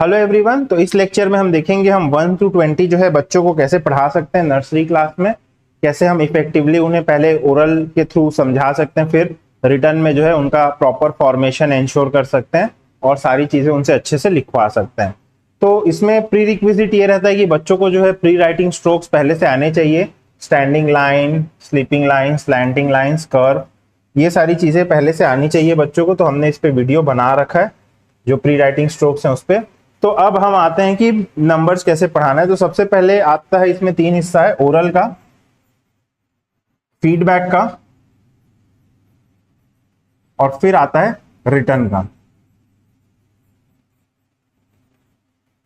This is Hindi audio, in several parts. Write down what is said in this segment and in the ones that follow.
Hello everyone. तो इस लेक्चर में हम देखेंगे हम 1 to 20 जो है बच्चों को कैसे पढ़ा सकते हैं नर्सरी क्लास में। कैसे हम इफेक्टिवली उन्हें पहले ओरल के थ्रू समझा सकते हैं, फिर रिटर्न में जो है उनका प्रॉपर फॉर्मेशन इंश्योर कर सकते हैं और सारी चीजें उनसे अच्छे से लिखवा सकते हैं। तो इसमें प्री रिक्विजिट ये रहता है कि बच्चों को जो है प्री राइटिंग स्ट्रोक्स पहले से आने चाहिए। Standing line, sleeping line, slanting lines, curve, ये सारी चीजें पहले से आनी चाहिए बच्चों को। तो हमने इस पे वीडियो बना रखा है जो प्री राइटिंग स्ट्रोक्स हैं उस पे। तो अब हम आते हैं कि नंबर्स कैसे पढ़ाना है। तो सबसे पहले आता है, इसमें 3 हिस्सा है, ओरल का, फीडबैक का और फिर आता है रिटर्न का।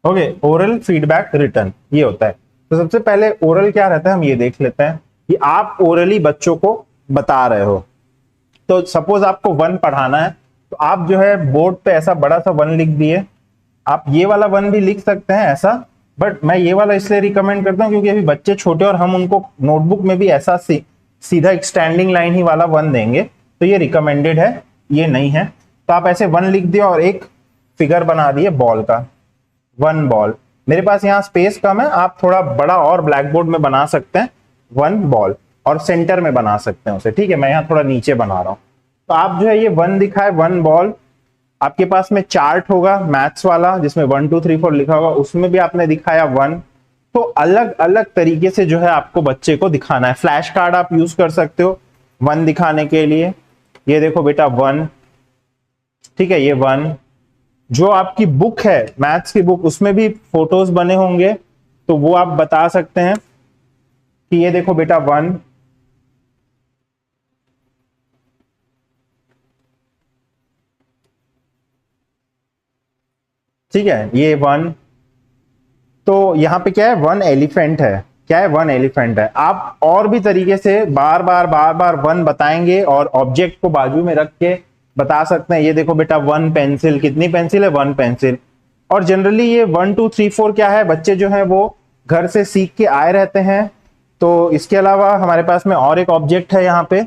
ओके, ओरल, फीडबैक, रिटर्न, ये होता है। तो सबसे पहले ओरल क्या रहता है हम ये देख लेते हैं कि आप ओरली बच्चों को बता रहे हो। तो सपोज आपको 1 पढ़ाना है, तो आप जो है बोर्ड पे ऐसा बड़ा सा 1 लिख दिए। आप ये वाला 1 भी लिख सकते हैं ऐसा, बट मैं ये वाला इसलिए रिकमेंड करता हूं क्योंकि अभी बच्चे छोटे और हम उनको नोटबुक में भी ऐसा सीधा एक स्टैंडिंग लाइन ही वाला 1 देंगे, तो ये रिकमेंडेड है, ये नहीं है। तो आप ऐसे 1 लिख दिया और एक फिगर बना दिए बॉल का, 1 बॉल। मेरे पास यहाँ स्पेस कम है, आप थोड़ा बड़ा और ब्लैक बोर्ड में बना सकते हैं 1 बॉल, और सेंटर में बना सकते हैं उसे। ठीक है, मैं यहाँ थोड़ा नीचे बना रहा हूँ। तो आप जो है ये 1 दिखाए, 1 बॉल। आपके पास में चार्ट होगा मैथ्स वाला जिसमें 1 2 3 4 लिखा होगा, उसमें भी आपने दिखाया 1। तो अलग अलग तरीके से जो है आपको बच्चे को दिखाना है। फ्लैश कार्ड आप यूज कर सकते हो 1 दिखाने के लिए। ये देखो बेटा 1, ठीक है, ये 1। जो आपकी बुक है मैथ्स की बुक, उसमें भी फोटोज बने होंगे, तो वो आप बता सकते हैं कि ये देखो बेटा 1। ठीक है, ये 1। तो यहाँ पे क्या है, 1 एलिफेंट है। क्या है, 1 एलिफेंट है। आप और भी तरीके से बार बार 1 बताएंगे और ऑब्जेक्ट को बाजू में रख के बता सकते हैं। ये देखो बेटा 1 पेंसिल, कितनी पेंसिल है, 1 पेंसिल। और जनरली ये 1 2 3 4 क्या है, बच्चे जो है वो घर से सीख के आए रहते हैं। तो इसके अलावा हमारे पास में और एक ऑब्जेक्ट है यहाँ पे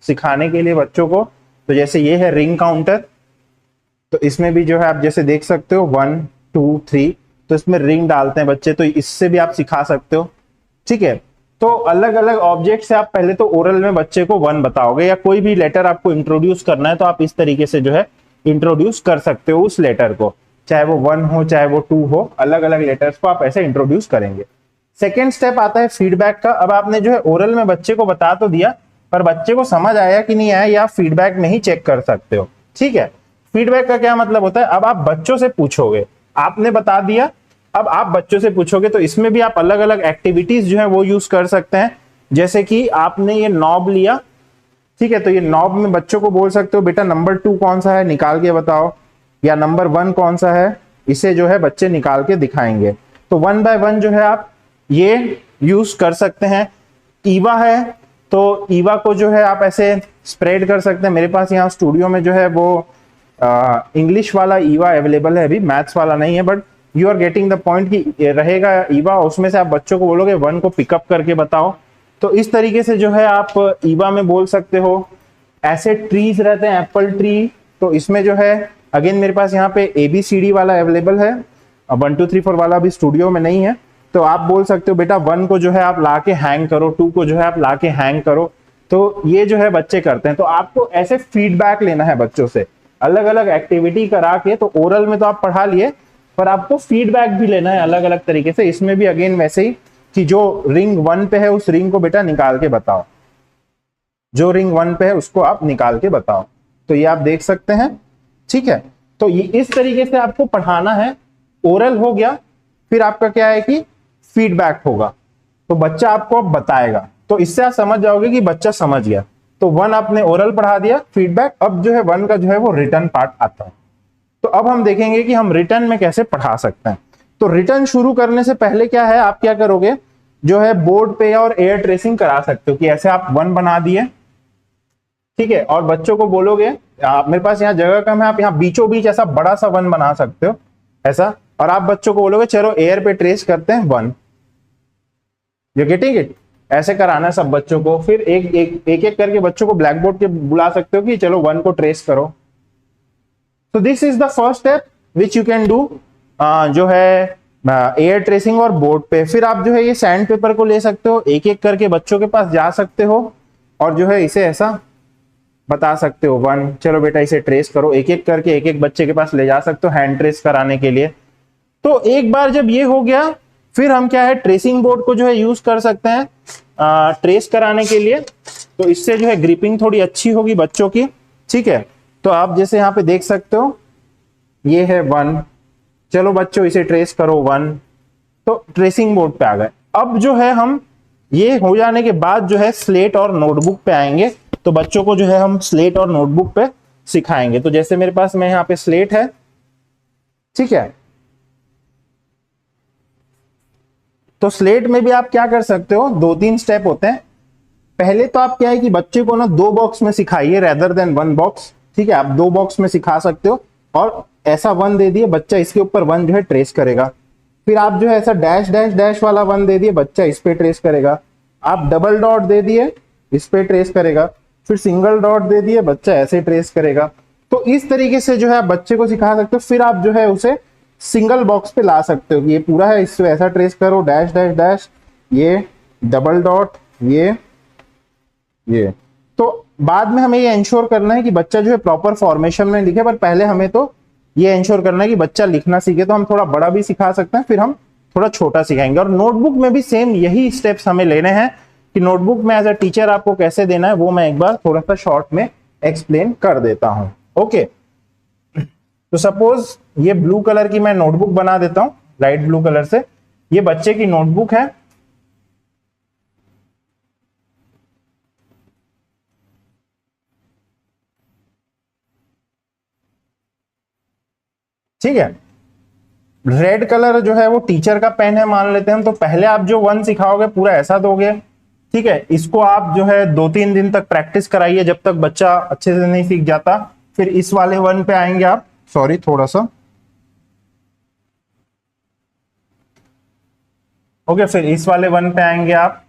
सिखाने के लिए बच्चों को। तो जैसे ये है रिंग काउंटर, तो इसमें भी जो है आप जैसे देख सकते हो 1 2 3, तो इसमें रिंग डालते हैं बच्चे, तो इससे भी आप सिखा सकते हो। ठीक है, तो अलग अलग ऑब्जेक्ट से आप पहले तो ओरल में बच्चे को 1 बताओगे, या कोई भी लेटर आपको इंट्रोड्यूस करना है तो आप इस तरीके से जो है इंट्रोड्यूस कर सकते हो उस लेटर को, चाहे वो 1 हो चाहे वो 2 हो, अलग अलग लेटर्स को आप ऐसे इंट्रोड्यूस करेंगे। सेकेंड स्टेप आता है फीडबैक का। अब आपने जो है ओरल में बच्चे को बता तो दिया, पर बच्चे को समझ आया कि नहीं आया, या फीडबैक में ही चेक कर सकते हो। ठीक है, फीडबैक का क्या मतलब होता है, अब आप बच्चों से पूछोगे। आपने बता दिया, अब आप बच्चों से पूछोगे, तो इसमें भी आप अलग अलग एक्टिविटीज जो है वो यूज कर सकते हैं। जैसे कि आपने ये नॉब लिया, ठीक है, तो ये नॉब में बच्चों को बोल सकते हो बेटा नंबर 2 कौन सा है, निकाल के बताओ, या नंबर 1 कौन सा है, इसे जो है बच्चे निकाल के दिखाएंगे। तो 1 बाय 1 जो है आप ये यूज कर सकते हैं। ईवा है, तो ईवा को जो है आप ऐसे स्प्रेड कर सकते हैं। मेरे पास यहाँ स्टूडियो में जो है वो इंग्लिश वाला ईवा अवेलेबल है, अभी मैथ्स वाला नहीं है, but you are getting the point कि रहेगा ईवा, उसमें से आप बच्चों को बोलोगे 1 को पिकअप करके बताओ। तो इस तरीके से जो है आप ईवा में बोल सकते हो। ऐसे ट्रीज रहते हैं, एप्पल ट्री, तो इसमें जो है अगेन मेरे पास यहाँ पे ABCD वाला अवेलेबल है, 1 2 3 4 वाला अभी स्टूडियो में नहीं है। तो आप बोल सकते हो बेटा 1 को जो है आप ला के हैंग करो, 2 को जो है आप ला के हैंग करो। तो ये जो है बच्चे करते हैं। तो आपको ऐसे फीडबैक लेना है बच्चों से, अलग अलग एक्टिविटी करा के। तो ओरल में तो आप पढ़ा लिए, पर आपको फीडबैक भी लेना है अलग अलग तरीके से। इसमें भी अगेन वैसे ही कि जो रिंग 1 पे है उस रिंग को बेटा निकाल के बताओ, जो रिंग 1 पे है उसको आप निकाल के बताओ। तो ये आप देख सकते हैं। ठीक है, तो ये इस तरीके से आपको पढ़ाना है। ओरल हो गया, फिर आपका क्या है कि फीडबैक होगा, तो बच्चा आपको अब बताएगा। तो इससे आप समझ जाओगे कि बच्चा समझ गया। तो 1 आपने ओरल पढ़ा दिया, फीडबैक, अब जो है 1 का जो है वो रिटर्न पार्ट आता है। तो अब हम देखेंगे कि हम रिटर्न में कैसे पढ़ा सकते हैं। तो रिटर्न शुरू करने से पहले क्या है, आप क्या करोगे, जो है बोर्ड पे और एयर ट्रेसिंग करा सकते हो कि ऐसे आप 1 बना दिए, ठीक है, और बच्चों को बोलोगे, मेरे पास यहाँ जगह कम है, आप यहाँ बीचों बीच ऐसा बड़ा सा 1 बना सकते हो ऐसा, और आप बच्चों को बोलोगे चलो एयर पे ट्रेस करते हैं 1। You getting it? ऐसे कराना है सब बच्चों को। फिर एक करके बच्चों को ब्लैक बोर्ड के बुला सकते हो कि चलो 1 को ट्रेस करो। So this is the first step which you can do जो है एयर ट्रेसिंग और बोर्ड पे। फिर आप जो है ये सैंड पेपर को ले सकते हो, एक एक करके बच्चों के पास जा सकते हो और जो है इसे ऐसा बता सकते हो, 1 चलो बेटा इसे ट्रेस करो, एक एक करके एक एक बच्चे के पास ले जा सकते हो हैंड ट्रेस कराने के लिए। तो एक बार जब ये हो गया, फिर हम क्या है ट्रेसिंग बोर्ड को जो है यूज कर सकते हैं ट्रेस कराने के लिए। तो इससे जो है ग्रिपिंग थोड़ी अच्छी होगी बच्चों की, ठीक है। तो आप जैसे यहाँ पे देख सकते हो ये है 1, चलो बच्चों इसे ट्रेस करो 1, तो ट्रेसिंग बोर्ड पे आ गए। अब जो है हम ये हो जाने के बाद जो है स्लेट और नोटबुक पे आएंगे, तो बच्चों को जो है हम स्लेट और नोटबुक पे सिखाएंगे। तो जैसे मेरे पास में यहाँ पे स्लेट है, ठीक है, तो स्लेट में भी आप क्या कर सकते हो, 2-3 स्टेप होते हैं। पहले तो आप क्या है कि बच्चे को ना 2 बॉक्स में सिखाइए रेदर देन 1 बॉक्स, ठीक है। आप 2 बॉक्स में सिखा सकते हो और ऐसा 1 दे दिए, बच्चा इसके ऊपर 1 जो है ट्रेस करेगा। फिर आप जो है ऐसा डैश डैश डैश वाला 1 दे दिए, बच्चा इस पे ट्रेस करेगा। आप डबल डॉट दे दिए, इस पे ट्रेस करेगा। फिर सिंगल डॉट दे दिए, बच्चा ऐसे ट्रेस करेगा। तो इस तरीके से जो है आप बच्चे को सिखा सकते हो। फिर आप जो है उसे सिंगल बॉक्स पे ला सकते हो, ये पूरा है इससे ऐसा ट्रेस करो, डैश डैश डैश, ये डबल डॉट, ये। तो बाद में हमें ये इंश्योर करना है कि बच्चा जो है प्रॉपर फॉर्मेशन में लिखे, पर पहले हमें तो ये इंश्योर करना है कि बच्चा लिखना सीखे। तो हम थोड़ा बड़ा भी सिखा सकते हैं, फिर हम थोड़ा छोटा सिखाएंगे। और नोटबुक में भी सेम यही स्टेप्स हमें लेने हैं कि नोटबुक में एज अ टीचर आपको कैसे देना है वो मैं एक बार थोड़ा सा शॉर्ट में एक्सप्लेन कर देता हूं। ओके, तो सपोज ये ब्लू कलर की मैं नोटबुक बना देता हूं, लाइट ब्लू कलर से। ये बच्चे की नोटबुक है, ठीक है। रेड कलर जो है वो टीचर का पेन है मान लेते हैं हम। तो पहले आप जो 1 सिखाओगे पूरा ऐसा दोगे, ठीक है। इसको आप जो है 2-3 दिन तक प्रैक्टिस कराइए जब तक बच्चा अच्छे से नहीं सीख जाता। फिर इस वाले 1 पे आएंगे आप, सॉरी थोड़ा सा, ओके। फिर इस वाले 1 पे आएंगे आप,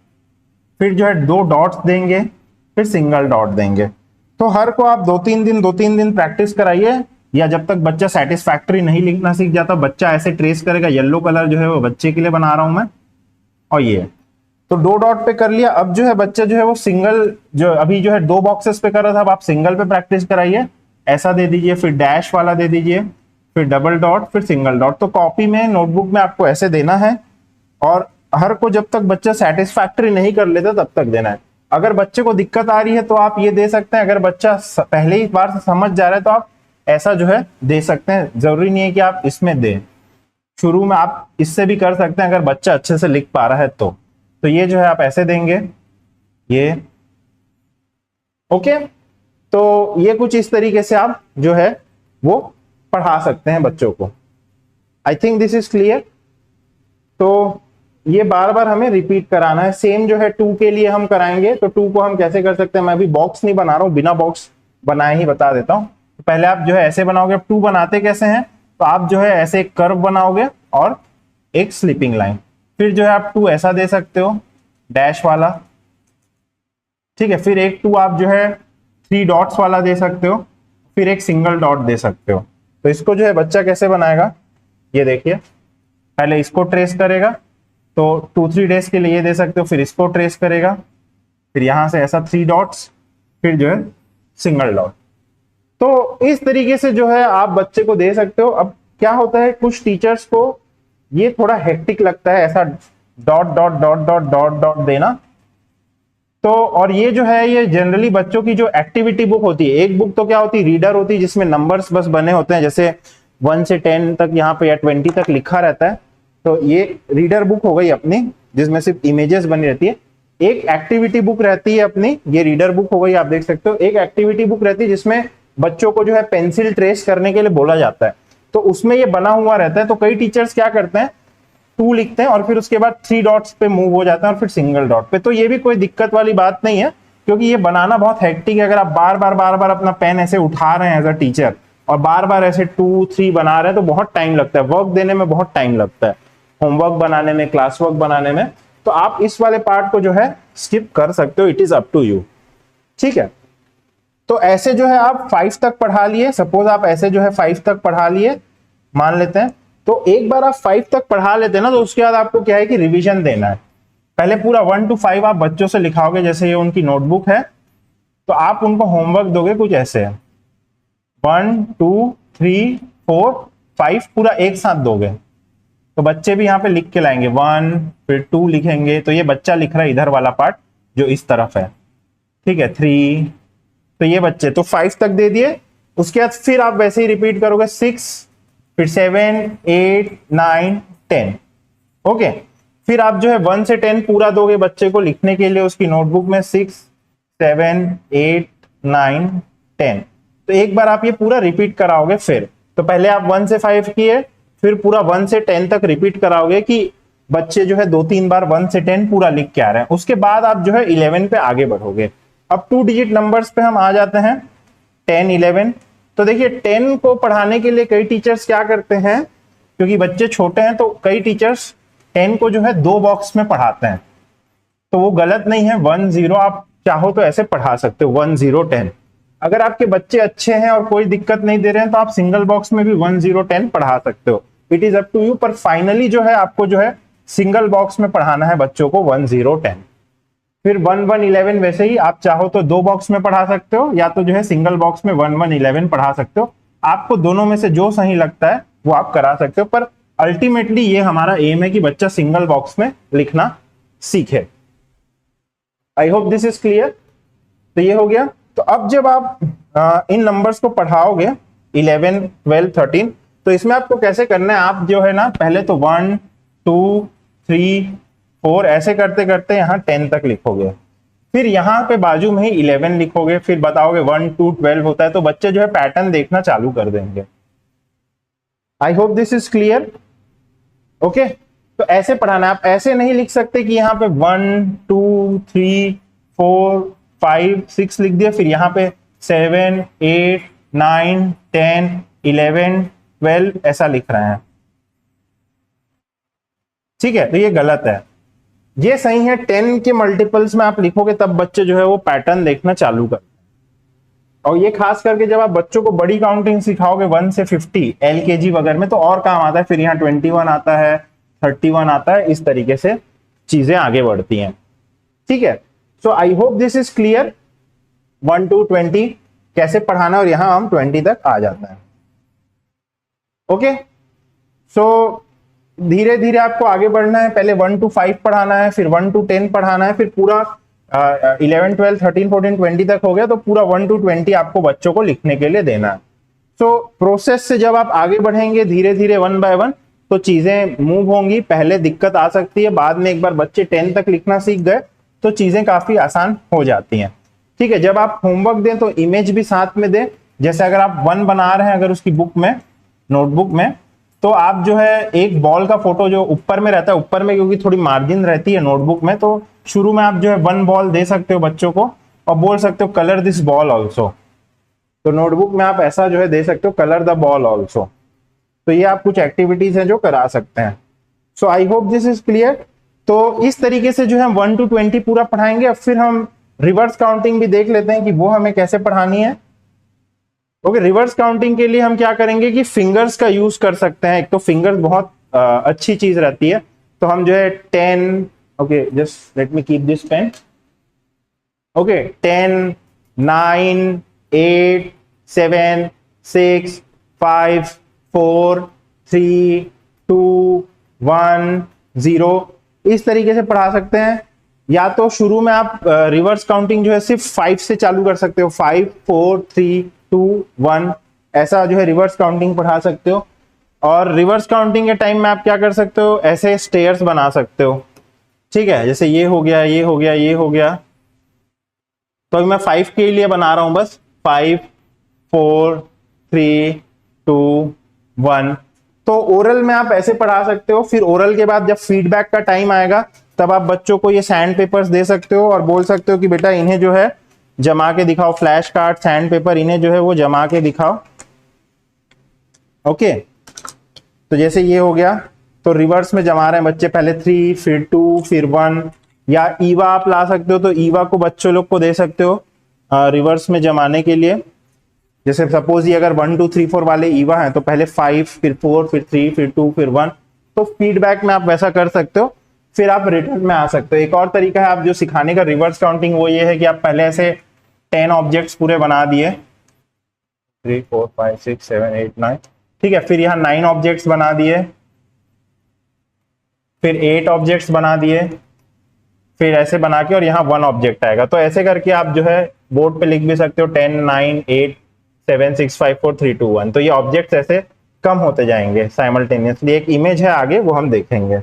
फिर जो है 2 डॉट्स देंगे, फिर सिंगल डॉट देंगे। तो हर को आप 2-3 दिन प्रैक्टिस कराइए, या जब तक बच्चा सेटिस्फैक्टरी नहीं लिखना सीख जाता। बच्चा ऐसे ट्रेस करेगा, येलो कलर जो है वो बच्चे के लिए बना रहा हूं मैं, और ये तो 2 डॉट पे कर लिया। अब जो है बच्चा जो है वो सिंगल, जो अभी जो है 2 बॉक्सेस पे कर रहा था, अब आप सिंगल पे प्रैक्टिस कराइए, ऐसा दे दीजिए, फिर डैश वाला दे दीजिए, फिर डबल डॉट, फिर सिंगल डॉट। तो कॉपी में नोटबुक में आपको ऐसे देना है, और हर को जब तक बच्चा सेटिस्फैक्टरी नहीं कर लेता तब तक देना है। अगर बच्चे को दिक्कत आ रही है तो आप ये दे सकते हैं, अगर बच्चा पहले ही बार से समझ जा रहा है तो आप ऐसा जो है दे सकते हैं। जरूरी नहीं है कि आप इसमें दें, शुरू में आप इससे भी कर सकते हैं अगर बच्चा अच्छे से लिख पा रहा है तो ये जो है आप ऐसे देंगे, ये ओके। तो ये कुछ इस तरीके से आप जो है वो पढ़ा सकते हैं बच्चों को। I think this is clear. तो ये बार बार हमें रिपीट कराना है। सेम जो है 2 के लिए हम कराएंगे। तो 2 को हम कैसे कर सकते हैं, मैं अभी बॉक्स नहीं बना रहा हूं, बिना बॉक्स बनाए ही बता देता हूं। तो पहले आप जो है ऐसे बनाओगे। अब 2 बनाते कैसे हैं, तो आप जो है ऐसे एक कर्व बनाओगे और एक स्लीपिंग लाइन। फिर जो है आप 2 ऐसा दे सकते हो, डैश वाला, ठीक है। फिर एक 2 आप जो है 3 डॉट्स वाला दे सकते हो, फिर एक सिंगल डॉट दे सकते हो। तो इसको जो है बच्चा कैसे बनाएगा, ये देखिए। पहले इसको ट्रेस करेगा, तो 2-3 डेज के लिए ये दे सकते हो, फिर इसको ट्रेस करेगा, फिर यहां से ऐसा 3 डॉट्स, फिर जो है सिंगल डॉट। तो इस तरीके से जो है आप बच्चे को दे सकते हो। अब क्या होता है, कुछ टीचर्स को ये थोड़ा हेक्टिक लगता है ऐसा dot dot dot dot dot dot देना। तो और ये जो है ये जनरली बच्चों की जो एक्टिविटी बुक होती है, एक बुक तो क्या होती है रीडर होती है जिसमें नंबर्स बस बने होते हैं, जैसे 1 से 10 तक यहाँ पे या 20 तक लिखा रहता है। तो ये रीडर बुक हो गई अपनी, जिसमें सिर्फ इमेजेस बनी रहती है। एक एक्टिविटी बुक रहती है अपनी, ये रीडर बुक हो गई, आप देख सकते हो। एक एक्टिविटी बुक रहती है जिसमें बच्चों को जो है पेंसिल ट्रेस करने के लिए बोला जाता है, तो उसमें ये बना हुआ रहता है। तो कई टीचर्स क्या करते हैं, 2 लिखते हैं और फिर उसके बाद 3 डॉट्स पे मूव हो जाते हैं और फिर सिंगल डॉट पे। तो ये भी कोई दिक्कत वाली बात नहीं है, क्योंकि ये बनाना बहुत हेक्टिक है। अगर आप बार बार अपना पेन ऐसे उठा रहे हैं एज अ टीचर और बार बार ऐसे 2-3 बना रहे हैं, तो बहुत टाइम लगता है, वर्क देने में बहुत टाइम लगता है, होमवर्क बनाने में, क्लास वर्क बनाने में। तो आप इस वाले पार्ट को जो है स्किप कर सकते हो, it is up to you, ठीक है। तो ऐसे जो है आप 5 तक पढ़ा लिए, सपोज आप ऐसे जो है 5 तक पढ़ा लिए मान लेते हैं। तो एक बार आप 5 तक पढ़ा लेते हैं ना, तो उसके बाद आपको क्या है कि रिवीजन देना है। पहले पूरा 1 to 5 आप बच्चों से लिखाओगे, जैसे ये उनकी नोटबुक है, तो आप उनको होमवर्क दोगे कुछ ऐसे 1 2 3 4 5 पूरा एक साथ दोगे, तो बच्चे भी यहाँ पे लिख के लाएंगे 1 फिर 2 लिखेंगे, तो ये बच्चा लिख रहा है इधर वाला पार्ट जो इस तरफ है, ठीक है 3, तो ये बच्चे तो 5 तक दे दिए। उसके बाद फिर आप वैसे ही रिपीट करोगे 6 फिर 7 8 9 10, ओके। फिर आप जो है 1 से 10 पूरा दोगे बच्चे को लिखने के लिए उसकी नोटबुक में 6 7 8 9 10, तो एक बार आप ये पूरा रिपीट कराओगे। फिर तो पहले आप 1 से 5 किए, फिर पूरा 1 से 10 तक रिपीट कराओगे कि बच्चे जो है 2-3 बार 1 से 10 पूरा लिख के आ रहे हैं। उसके बाद आप जो है 11 पे आगे बढ़ोगे। अब 2 डिजिट नंबर्स पे हम आ जाते हैं 10 11। तो देखिए 10 को पढ़ाने के लिए कई टीचर्स क्या करते हैं, क्योंकि बच्चे छोटे हैं, तो कई टीचर्स 10 को जो है 2 बॉक्स में पढ़ाते हैं, तो वो गलत नहीं है। 1 0 आप चाहो तो ऐसे पढ़ा सकते हो 1 0 10। अगर आपके बच्चे अच्छे हैं और कोई दिक्कत नहीं दे रहे हैं तो आप सिंगल बॉक्स में भी 1 0 10 पढ़ा सकते हो, it is up to you. पर फाइनली जो है आपको जो है सिंगल बॉक्स में पढ़ाना है बच्चों को 1 0 10। फिर 1 1 11 वैसे ही आप चाहो तो 2 बॉक्स में पढ़ा सकते हो, या तो जो है सिंगल बॉक्स में 1 1 11 पढ़ा सकते हो। आपको दोनों में से जो सही लगता है वो आप करा सकते हो, पर अल्टीमेटली ये हमारा एम है कि बच्चा सिंगल बॉक्स में लिखना सीखे। आई होप दिस इज क्लियर। तो ये हो गया। तो अब जब आप इन नंबर्स को पढ़ाओगे 11 12 13, तो इसमें आपको कैसे करना है, आप जो है ना पहले तो 1 2 3 4 ऐसे करते करते यहाँ 10 तक लिखोगे, फिर यहाँ पे बाजू में ही 11 लिखोगे, फिर बताओगे 1 2 12 होता है, तो बच्चे जो है पैटर्न देखना चालू कर देंगे। आई hope this is clear, okay. तो ऐसे पढ़ाना है, आप ऐसे नहीं लिख सकते कि यहाँ पे 1 2 3 4 5 6 लिख दिया, फिर यहाँ पे 7 8 9 10 11 12 ऐसा लिख रहे हैं, ठीक है, तो ये गलत है। ये सही है 10 के मल्टीपल्स में आप लिखोगे तब बच्चे जो है वो पैटर्न देखना चालू कर। और ये खास करके जब आप बच्चों को बड़ी काउंटिंग सिखाओगे 1 से 50 LKG वगैरह में, तो और काम आता है। फिर यहाँ 21 आता है, 31 आता है, इस तरीके से चीजें आगे बढ़ती हैं, ठीक है। So I hope this is clear. 1 to 20 कैसे पढ़ाना, और यहां हम 20 तक आ जाता है, ओके। सो धीरे धीरे आपको आगे बढ़ना है। पहले 1 to 5 पढ़ाना है, फिर 1 to 10 पढ़ाना है, फिर पूरा 11 12 13 14 20 तक हो गया, तो पूरा 1 to 20 आपको बच्चों को लिखने के लिए देना है। सो प्रोसेस से जब आप आगे बढ़ेंगे धीरे धीरे 1 by 1, तो चीजें मूव होंगी। पहले दिक्कत आ सकती है, बाद में एक बार बच्चे 10 तक लिखना सीख गए तो चीजें काफी आसान हो जाती हैं, ठीक है। जब आप होमवर्क दें तो इमेज भी साथ में दें। जैसे अगर आप 1 बना रहे हैं अगर उसकी बुक में, नोटबुक में, तो आप जो है एक बॉल का फोटो जो ऊपर में रहता है, ऊपर में क्योंकि थोड़ी मार्जिन रहती है नोटबुक में, तो शुरू में आप जो है 1 बॉल दे सकते हो बच्चों को, और बोल सकते हो कलर दिस बॉल ऑल्सो। तो नोटबुक में आप ऐसा जो है दे सकते हो कलर द बॉल ऑल्सो। तो ये आप कुछ एक्टिविटीज हैं जो करा सकते हैं। So I hope this is clear. तो इस तरीके से जो है हम 1 to 20 पूरा पढ़ाएंगे। अब फिर हम रिवर्स काउंटिंग भी देख लेते हैं कि वो हमें कैसे पढ़ानी है, ओके। रिवर्स काउंटिंग के लिए हम क्या करेंगे कि फिंगर्स का यूज कर सकते हैं। एक तो फिंगर्स बहुत अच्छी चीज रहती है, तो हम जो है 10, okay, just let me keep this pen, okay, 10 9 8 7 6 5 4 3 2 1 0 इस तरीके से पढ़ा सकते हैं। या तो शुरू में आप रिवर्स काउंटिंग जो है सिर्फ 5 से चालू कर सकते हो, 5 4 3 2 1 ऐसा जो है रिवर्स काउंटिंग पढ़ा सकते हो। और रिवर्स काउंटिंग के टाइम में आप क्या कर सकते हो, ऐसे स्टेयर्स बना सकते हो, ठीक है। जैसे ये हो गया, ये हो गया, ये हो गया। तो अभी मैं 5 के लिए बना रहा हूं बस, 5 4 3 2 1। तो ओरल में आप ऐसे पढ़ा सकते हो। फिर ओरल के बाद जब फीडबैक का टाइम आएगा तब आप बच्चों को ये सैंड पेपर्स दे सकते हो और बोल सकते हो कि बेटा इन्हें जो है जमा के दिखाओ, फ्लैश कार्ड, सैंड पेपर, इन्हें जो है वो जमा के दिखाओ, ओके। तो जैसे ये हो गया, तो रिवर्स में जमा रहे हैं बच्चे, पहले 3 फिर 2 फिर 1। या ईवा आप ला सकते हो, तो ईवा को बच्चों लोग को दे सकते हो रिवर्स में जमाने के लिए, जैसे सपोज ये अगर 1 2 3 4 वाले ईवा हैं तो पहले 5 फिर 4 फिर 3 फिर 2 फिर 1, तो फीडबैक में आप वैसा कर सकते हो, फिर आप रिटर्न में आ सकते हो। एक और तरीका है आप जो सिखाने का रिवर्स काउंटिंग, वो ये है कि आप पहले ऐसे 10 ऑब्जेक्ट्स पूरे बना दिए, 3 4 5 6 7 8 9, ठीक है, फिर यहाँ 9 ऑब्जेक्ट्स बना दिए, फिर 8 ऑब्जेक्ट्स बना दिए, फिर ऐसे बना के और यहाँ 1 ऑब्जेक्ट आएगा। तो ऐसे करके आप जो है बोर्ड पे लिख भी सकते हो 10 9 8 7 6 5 4 3 2 1। तो ये ऑब्जेक्ट्स ऐसे कम होते जाएंगे साइमल्टेनियसली। एक इमेज है आगे, वो हम देखेंगे।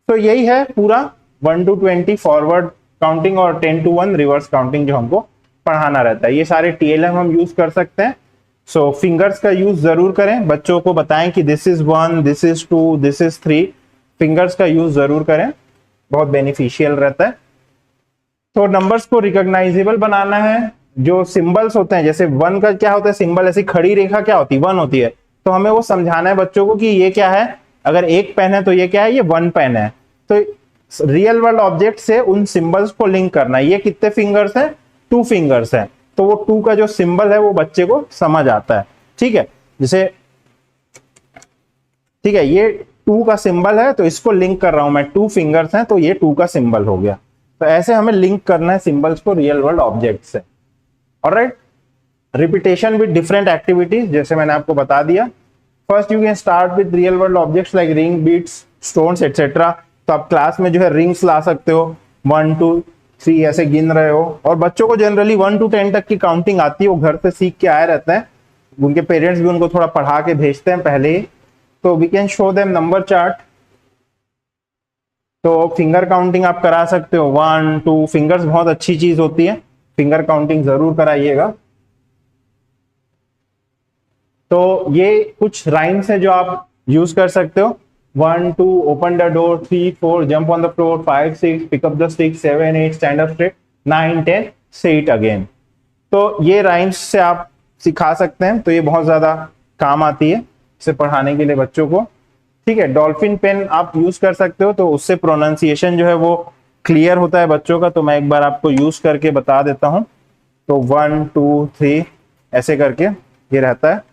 तो यही है पूरा 1 to 20 फॉरवर्ड काउंटिंग और 10 to 1 रिवर्स काउंटिंग जो हमको पढ़ाना रहता है। ये सारे TLM हम यूज कर सकते हैं। सो फिंगर्स का यूज जरूर करें, बच्चों को बताएं कि this is 1, this is 2, this is 3। Fingers का यूज जरूर करें, बहुत बेनिफिशियल रहता है। तो नंबर्स को रिकॉग्नाइजेबल बनाना है। जो सिंबल्स होते हैं, जैसे 1 का क्या होता है सिंबल, ऐसी खड़ी रेखा क्या होती है, 1 होती है। तो हमें वो समझाना है बच्चों को कि ये क्या है, अगर एक पेन है तो ये क्या है, ये 1 पेन है। तो रियल वर्ल्ड ऑब्जेक्ट से उन सिंबल्स को लिंक करना है। ये कितने फिंगर्स है, 2 फिंगर्स है, तो वो 2 का जो सिंबल है वो बच्चे को समझ आता है। ठीक है, जैसे ठीक है, ये 2 का सिंबल है तो इसको लिंक कर रहा हूं मैं, 2 फिंगर्स हैं तो ये 2 का सिंबल हो गया। तो ऐसे हमें लिंक करना है सिंबल्स को रियल वर्ल्ड ऑब्जेक्ट से। Alright, repetition with different activities, जैसे मैंने आपको बता दिया। First you can start with real world objects like ring, beads, stones etcetera. तो आप क्लास में जो है रिंग्स ला सकते हो, 1 2 3 ऐसे गिन रहे हो। और बच्चों को जनरली 1 to 10 तक की काउंटिंग आती है, वो घर से सीख के आए रहते हैं, उनके पेरेंट्स भी उनको थोड़ा पढ़ा के भेजते हैं पहले ही। तो we can show them number chart. तो फिंगर काउंटिंग आप करा सकते हो, 1 2 फिंगर्स बहुत अच्छी चीज होती है, फिंगर काउंटिंग जरूर कराइएगा। तो ये कुछ राइम्स है जो आप यूज कर सकते हो, 1 2 open the door, 3 4 jump on the floor, 5 6 pick up the stick, 7 8 stand up straight, 9 10 से इट अगेन। तो ये राइम्स से आप सिखा सकते हैं, तो ये बहुत ज्यादा काम आती है इसे पढ़ाने के लिए बच्चों को। ठीक है, डॉल्फिन पेन आप यूज कर सकते हो, तो उससे प्रोनाउंसिएशन जो है वो क्लियर होता है बच्चों का। तो मैं एक बार आपको यूज करके बता देता हूं। तो 1 2 3 ऐसे करके ये रहता है।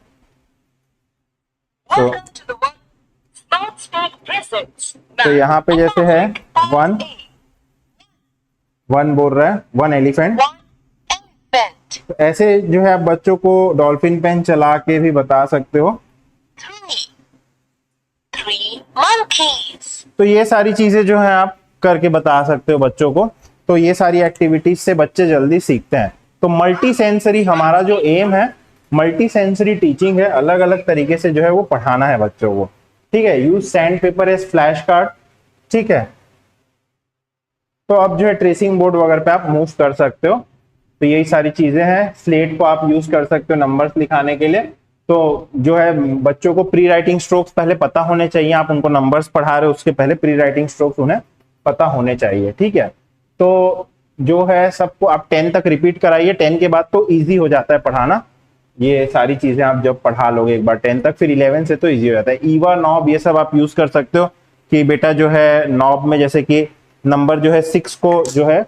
तो यहाँ पे जैसे है 1 1 बोल रहा है, 1 एलिफेंट। तो ऐसे जो है आप बच्चों को डॉल्फिन पेन चला के भी बता सकते हो। 3 monkeys। तो ये सारी चीजें जो है आप करके बता सकते हो बच्चों को। तो ये सारी एक्टिविटीज से बच्चे जल्दी सीखते हैं। तो मल्टी सेंसरी हमारा जो एम है, मल्टी सेंसरी टीचिंग है, अलग अलग तरीके से जो है वो पढ़ाना है बच्चों को। ठीक है, use sandpaper as flash card. ठीक है, तो अब जो है ट्रेसिंग बोर्ड वगैरह पे आप मूव कर सकते हो। तो यही सारी चीजें हैं। स्लेट को आप यूज कर सकते हो नंबर्स लिखाने के लिए। तो जो है बच्चों को प्री राइटिंग स्ट्रोक्स पहले पता होने चाहिए। आप उनको नंबर्स पढ़ा रहे हो उसके पहले प्री राइटिंग स्ट्रोक्स उन्हें पता होने चाहिए। ठीक है, तो जो है सबको आप 10 तक रिपीट कराइए। 10 के बाद तो इजी हो जाता है पढ़ाना। ये सारी चीजें आप जब पढ़ा लोगे एक बार 10 तक, फिर 11 से तो इजी हो जाता है। ईवा, नॉब, ये सब आप यूज कर सकते हो कि बेटा जो है नॉब में जैसे कि नंबर जो है 6 को जो है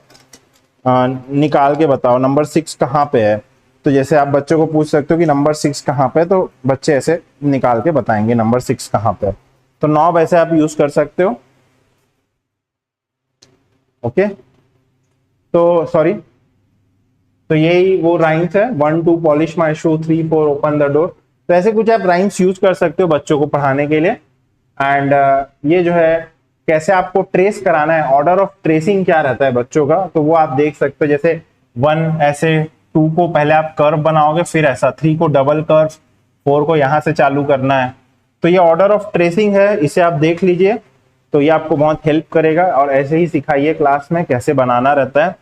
निकाल के बताओ, नंबर 6 कहाँ पे है। तो जैसे आप बच्चों को पूछ सकते हो कि नंबर 6 कहाँ पे है, तो बच्चे ऐसे निकाल के बताएंगे नंबर 6 कहाँ पे है। तो नॉब ऐसे आप यूज कर सकते हो। ओके, तो सॉरी, तो यही वो राइम्स है, 1 2 polish my shoe, 3 4 open the door. तो ऐसे कुछ आप राइम्स यूज कर सकते हो बच्चों को पढ़ाने के लिए। एंड ये जो है कैसे आपको ट्रेस कराना है, ऑर्डर ऑफ ट्रेसिंग क्या रहता है बच्चों का, तो वो आप देख सकते हो। जैसे 1 ऐसे, 2 को पहले आप कर्व बनाओगे, फिर ऐसा, 3 को डबल कर्व, 4 को यहां से चालू करना है। तो ये ऑर्डर ऑफ ट्रेसिंग है, इसे आप देख लीजिए, तो ये आपको बहुत हेल्प करेगा। और ऐसे ही सिखाइए क्लास में कैसे बनाना रहता है।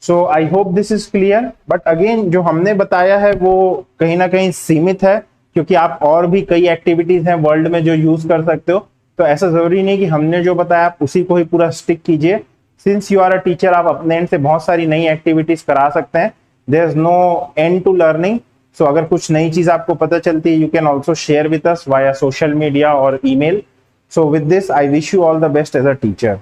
So I hope this is clear. But again जो हमने बताया है वो कहीं ना कहीं सीमित है, क्योंकि आप और भी कई एक्टिविटीज हैं वर्ल्ड में जो यूज कर सकते हो। तो ऐसा जरूरी नहीं कि हमने जो बताया आप उसी को ही पूरा स्टिक कीजिए। Since you are a teacher, आप अपने एंड से बहुत सारी नई एक्टिविटीज करा सकते हैं। There is no end to learning. So अगर कुछ नई चीज आपको पता चलती है, you can also share with us via social media or email. So with this I wish you all the best as a teacher.